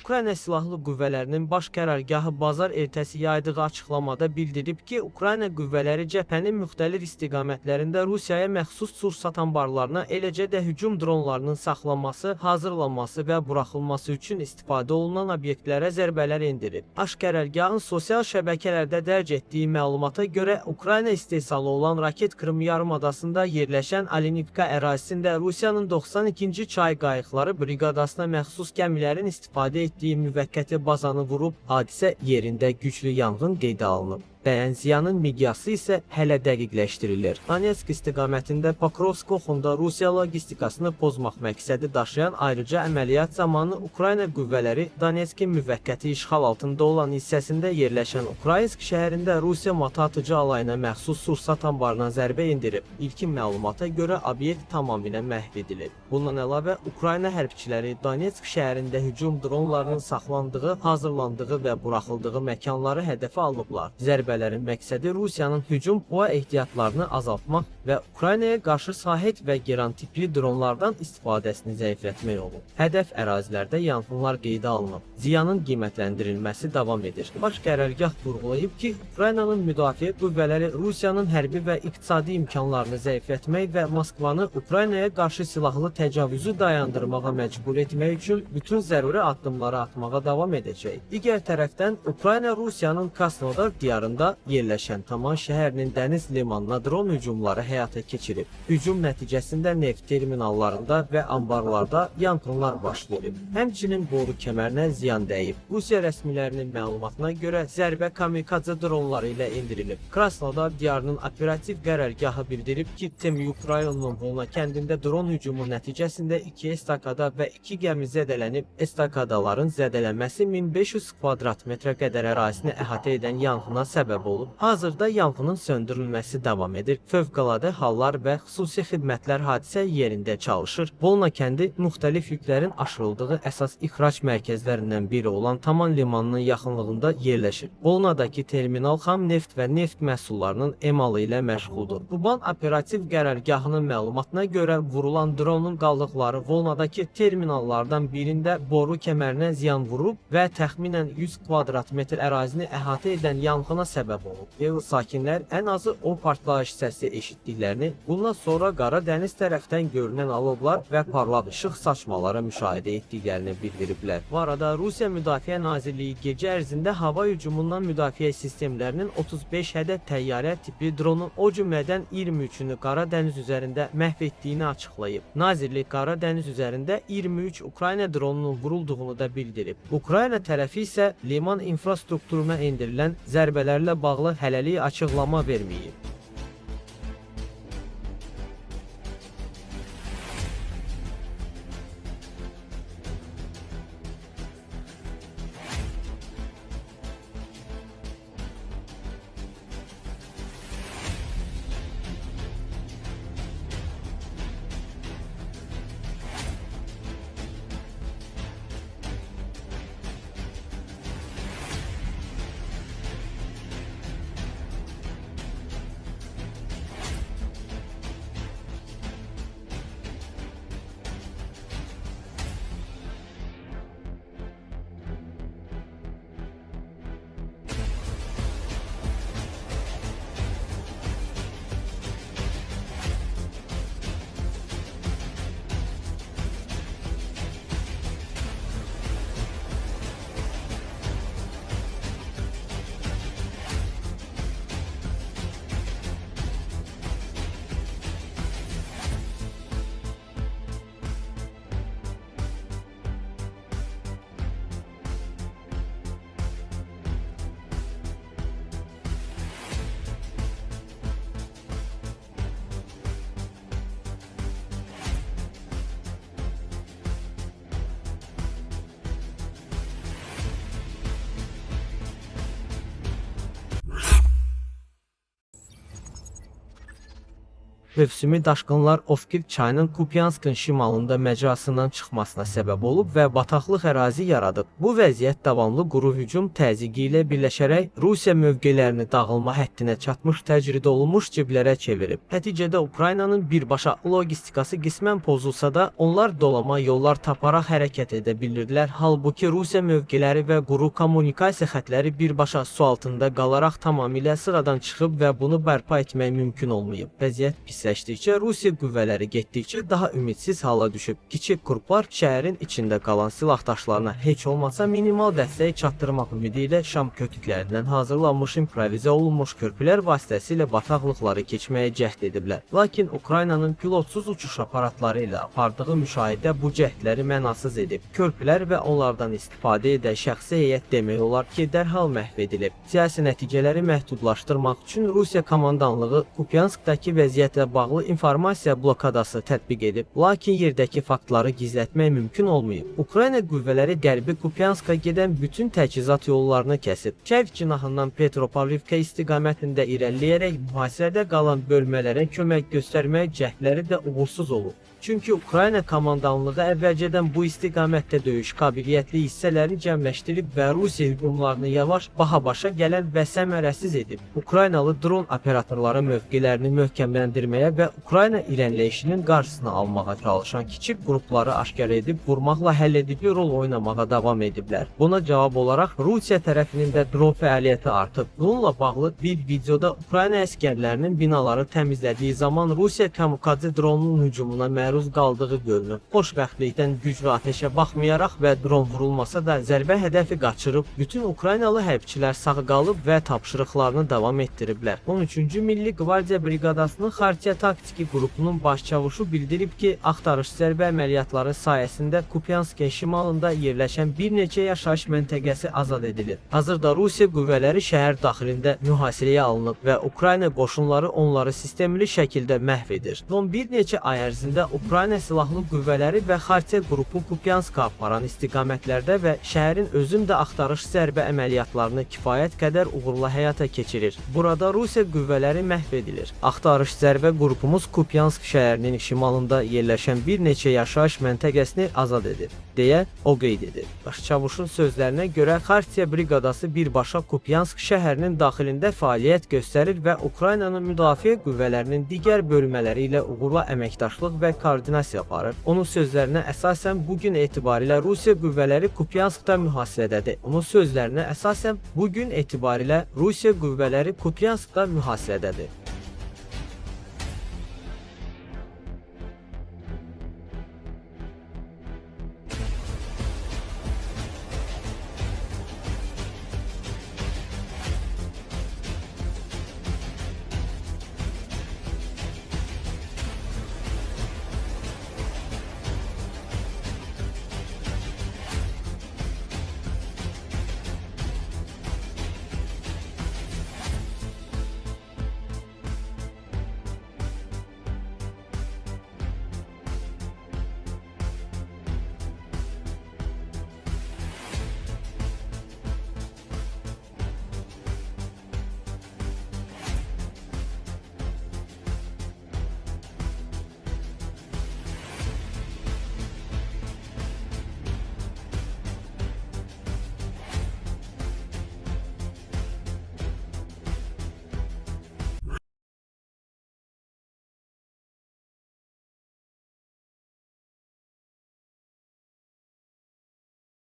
Ukrayna Silahlı Qüvvələrinin baş qərargahı bazar ertəsi yaydığı açıqlamada bildirib ki, Ukrayna qüvvələri cəbhənin müxtəlif istiqamətlərində Rusiyaya məxsus sursat anbarlarına, eləcə də hücum dronlarının saxlanması, hazırlanması və buraxılması üçün istifadə olunan obyektlərə zərbələr endirib. Baş qərargahın sosial şəbəkələrdə dərc etdiyi məlumata görə Ukrayna istehsalı olan raket Krım yarımadasında yerləşən Alenivka ərazisində Rusiyanın 92-ci çay qayıqları briqadasına məxsus gəmilərin istifadə etdiyi müvəqqəti bazanı vurub, hadisə yerində güclü yanğın qeydə alınıb. Dəyən ziyanın miqyası isə hələ dəqiqləşdirilir. Donetsk istiqamətində Pokrovskoxunda Rusiya logistikasını pozmaq məqsədi daşıyan ayrıca əməliyyat zamanı Ukrayna qüvvələri Donetskin müvəqqəti işğal altında olan hissəsində yerləşən Ukraynsk şəhərində Rusiya mataatıcı alayına məxsus sursat anbarına zərbə endirib. İlkin məlumata görə obyekt tamamilə məhv edilib. Bundan əlavə, Ukrayna hərbçiləri Donetsk şəhərində hücum dronlarının saxlandığı, hazırlandığı və buraxıldığı məkanları hədəfə alıblar. Zərbələrin məqsədi Rusiyanın hücum PUA ehtiyatlarını azaltmaq və Ukraynaya qarşı Shahed və Geran tipli dronlardan istifadəsini zəiflətmək olub. Hədəf ərazilərdə yanğınlar qeydə alınıb. Ziyanın qiymətləndirilməsi davam edir. Baş qərargah vurğulayıb ki, Ukraynanın müdafiə qüvvələri Rusiyanın hərbi və iqtisadi imkanlarını zəiflətmək və Moskvanı Ukraynaya qarşı silahlı təcavüzü dayandırmağa məcbur etmək üçün bütün zəruri addımları atmağa davam edəcək. Digər tərəfdən, Ukrayna Rusiyanın Krasnodar diyarında yerləşən Taman şəhərinin dəniz limanına dron hücumları həyata keçirib. Hücum nəticəsində neft terminallarında və anbarlarda yanğınlar baş verib. Həmçinin boru kəmərinə ziyan dəyib. Rusiya rəsmilərinin məlumatına görə zərbə kamikadze dronları ilə endirilib. Krasnodar diyarının operativ qərargahı bildirib ki, Temyuk rayonunun Volna kəndində dron hücumu nəticəsində 2 estakada və 2 gəmi zədələnib. Estakadaların zədələnməsi 1500 kvadrat metrə qədər ərazisini əhatə edən yanğına səbəb olub. Hazırda yanğının söndürülməsi davam edir. Fövqəladə hallar və xüsusi xidmətlər hadisə yerində çalışır. Volna kəndi müxtəlif yüklərin aşırıldığı əsas ixrac mərkəzlərindən biri olan Taman limanının yaxınlığında yerləşir. Volnadakı terminal xam neft və neft məhsullarının emalı ilə məşğuldur. Quban operativ qərargahının məlumatına görə vurulan dronun qaldıqları Volnadakı terminallardan birində boru kəmərinə ziyan vurub və təxminən 100 kvadrat metr ərazini əhatə edən yanğına səbəb olub. Ev sakinlər ən azı o partlayış səsi eşitdiklərini, bundan sonra Qara dəniz tərəfdən görünən alovlar və parlaq işıq saçmaları müşahidə etdiklərini bildiriblər. Bu arada Rusiya Müdafiə Nazirliyi gecə ərzində hava hücumundan müdafiə sistemlərinin 35 ədəd təyyarə tipli dronun, o cümlədən 23-ünü Qara dəniz üzərində məhv etdiyini açıqlayıb. Nazirlik Qara dəniz üzərində 23 Ukrayna dronunun vurulduğunu da bildirib. Ukrayna tərəfi isə liman infrastrukturuna endirilən zərbələrlə bağlı hələlik açıqlama verməyib. Mövsümi daşqınlar Ovkip çayının Kupyanskın şimalında məcrasından çıxmasına səbəb olub və bataqlıq ərazi yaradıb. Bu vəziyyət davamlı quru hücum təzyiqi ilə birləşərək Rusiya mövqelərini dağılma həddinə çatmış təcrid olunmuş ciblərə çevirib. Nəticədə Ukraynanın birbaşa logistikası qismən pozulsa da, onlar dolama yollar taparaq hərəkət edə bilirdilər. Halbuki Rusiya mövqeləri və quru kommunikasiya xətləri birbaşa su altında qalaraq tamamilə sıradan çıxıb və bunu bərpa etmək mümkün olmayıb. Vəziyyət pisləşdikcə Rusiya qüvvələri getdikcə daha ümidsiz hala düşüb. Kiçik qruplar şəhərin içində qalan silahdaşlarına heç olmasa minimal dəstək çatdırmaq ümidi ilə Şam kötüklərindən hazırlanmış improvizə olunmuş körpülər vasitəsilə bataqlıqları keçməyə cəhd ediblər. Lakin Ukraynanın pilotsuz uçuş aparatları ilə apardığı müşahidə bu cəhdləri mənasız edib. Körpülər və onlardan istifadə edən şəxsi heyət demək olar ki, dərhal məhv edilib. Siyasi nəticələri məhdudlaşdırmaq üçün Rusiya komandanlığı Kupyanskdakı vəziyyətlə bağlı informasiya blokadası tətbiq edib. Lakin yerdəki faktları gizlətmək mümkün olmayıb. Ukrayna qüvvələri qərbi Kupyanska gedən bütün təchizat yollarını kəsib. Kiev cinahından Petropavlivka istiqamətində irəliləyərək mühasirədə qalan bölmələrə kömək göstərmək cəhdləri də uğursuz olub. Çünki Ukrayna komandanlığı əvvəlcədən bu istiqamətdə döyüş qabiliyyətli hissələrini cəmləşdirib və Rusiya hücumlarını yavaş, baha başa gələn və səmərəsiz edib. Ukraynalı dron operatorları mövqelərini möhkəmləndirməyə və Ukrayna irəliləyişinin qarşısını almağa çalışan kiçik qrupları aşkar edib vurmaqla həlledici rol oynamağa davam ediblər. Buna cavab olaraq Rusiya tərəfinin də dron fəaliyyəti artıb. Bununla bağlı bir videoda Ukrayna əskərlərinin binaları təmizlədiyi zaman Rusiya kamikadze dronunun hücumuna məruz qaldığı görünür. Xoşbəxtlikdən güclü atəşə baxmayaraq və dron vurulmasa da zərbə hədəfi qaçırıb, bütün Ukraynalı hərbçilər sağ qalıb və tapşırıqlarını davam etdiriblər. 13-cü Milli Qvardiya Briqadasının Xartiya taktiki qrupunun başçavuşu bildirib ki, axtarış zərbə əməliyyatları sayəsində Kupyanskın şimalında yerləşən bir neçə yaşayış məntəqəsi azad edilir. Hazırda Rusiya qüvvələri şəhər daxilində mühasirəyə alınıb və Ukrayna qoşunları onları sistemli şəkildə məhv edir. Son bir neçə ay ərzində Ukrayna silahlı qüvvələri və Xartiya qrupu Kupyanska aparan istiqamətlərdə və şəhərin özündə axtarış zərbə əməliyyatlarını kifayət qədər uğurla həyata keçirir. Burada Rusiya qüvvələri məhv edilir. Axtarış zərbə qrupumuz Kupyansk şəhərinin şimalında yerləşən bir neçə yaşayış məntəqəsini azad edir, deyə o qeyd edir. Başçavuşun sözlərinə görə Xartiya briqadası birbaşa Kupyansk şəhərinin daxilində fəaliyyət göstərir və Ukraynanın müdafiə qüvvələrinin digər bölmələri ilə uğurla əməkdaşlıq və koordinasiya aparır. Onun sözlərinə əsasən bugün etibarilə Rusiya qüvvələri Kupyanskda mühasirədədir. Onun sözlərinə əsasən bugün etibarilə Rusiya qüvvələri Kupyanskda mühasirədədir.